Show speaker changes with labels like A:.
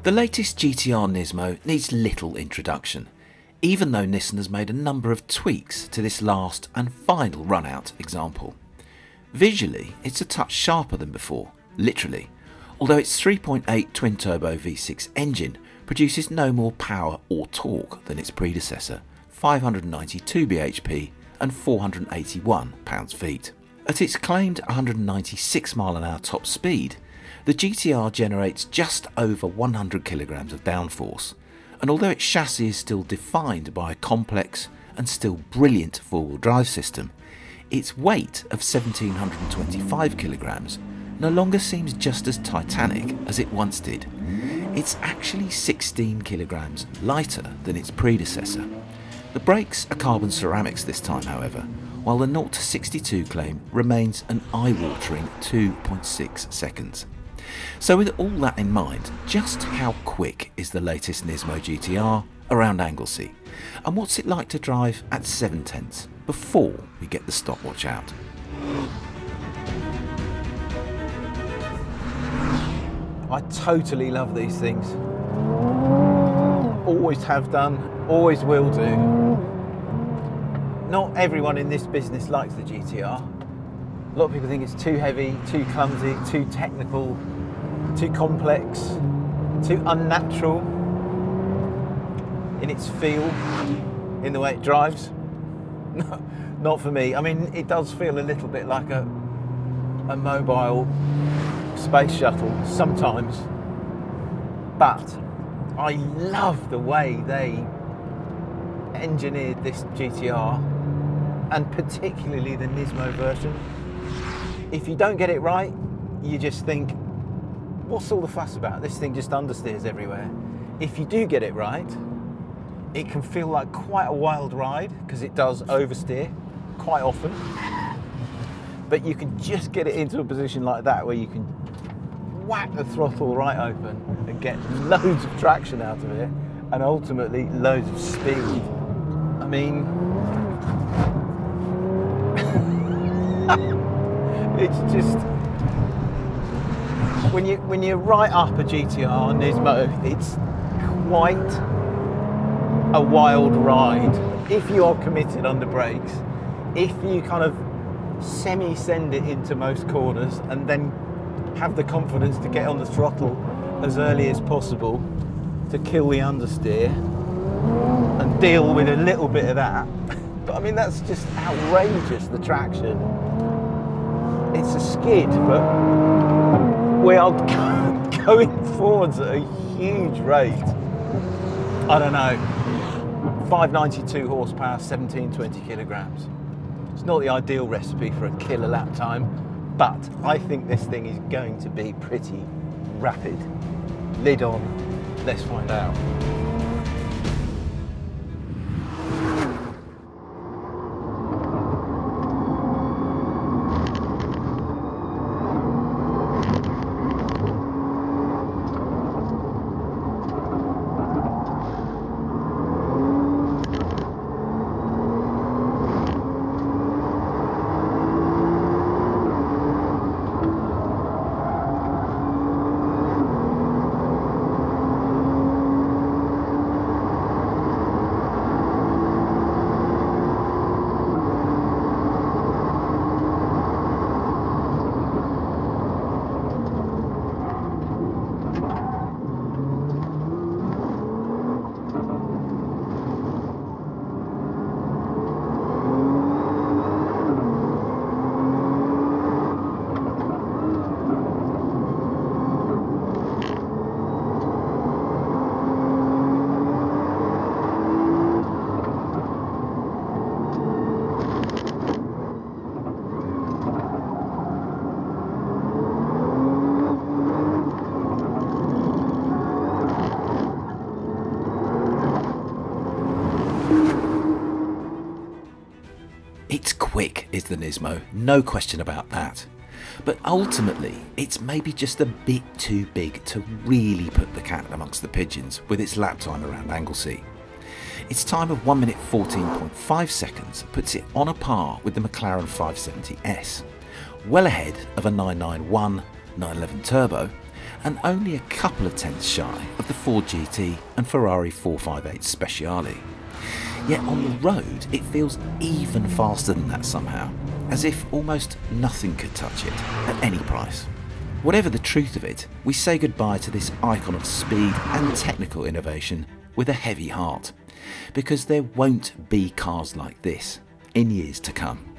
A: The latest GT-R Nismo needs little introduction, even though Nissan has made a number of tweaks to this last and final run-out example. Visually, it's a touch sharper than before, literally, although its 3.8 twin-turbo V6 engine produces no more power or torque than its predecessor, 592 bhp and 481 pounds-feet. At its claimed 196 mph top speed, the GT-R generates just over 100 kg of downforce, and although its chassis is still defined by a complex and still brilliant four-wheel drive system, its weight of 1725 kg no longer seems just as titanic as it once did. It's actually 16 kg lighter than its predecessor. The brakes are carbon ceramics this time, however, while the 0 to 62 claim remains an eye-watering 2.6 seconds. So with all that in mind, just how quick is the latest Nismo GT-R around Angelsey, and what's it like to drive at 7/10 before we get the stopwatch out?
B: I totally love these things. Always have done, always will do. Not everyone in this business likes the GT-R. A lot of people think it's too heavy, too clumsy, too technical, too complex, too unnatural in its feel, in the way it drives. Not for me. I mean, it does feel a little bit like a mobile space shuttle sometimes, but I love the way they engineered this GT-R, and particularly the Nismo version. If you don't get it right, you just think, what's all the fuss about? This thing just understeers everywhere. If you do get it right, it can feel like quite a wild ride, because it does oversteer quite often. But you can just get it into a position like that where you can whack the throttle right open and get loads of traction out of it, and ultimately loads of speed. I mean, it's just, when you write up a GT-R Nismo, it's quite a wild ride. If you are committed under brakes, if you kind of semi-send it into most corners and then have the confidence to get on the throttle as early as possible to kill the understeer and deal with a little bit of that. But I mean, that's just outrageous, the traction. It's a skid, but we are going forwards at a huge rate. I don't know, 592 horsepower, 1720 kilograms. It's not the ideal recipe for a killer lap time, but I think this thing is going to be pretty rapid. Lid on, let's find out.
A: It's quick, is the Nismo, no question about that. But ultimately, it's maybe just a bit too big to really put the cat amongst the pigeons with its lap time around Angelsey. Its time of 1 minute 14.5 seconds puts it on a par with the McLaren 570S, well ahead of a 991 911 turbo, and only a couple of tenths shy of the Ford GT and Ferrari 458 Speciale. Yet on the road it feels even faster than that somehow, as if almost nothing could touch it at any price. Whatever the truth of it, we say goodbye to this icon of speed and technical innovation with a heavy heart, because there won't be cars like this in years to come.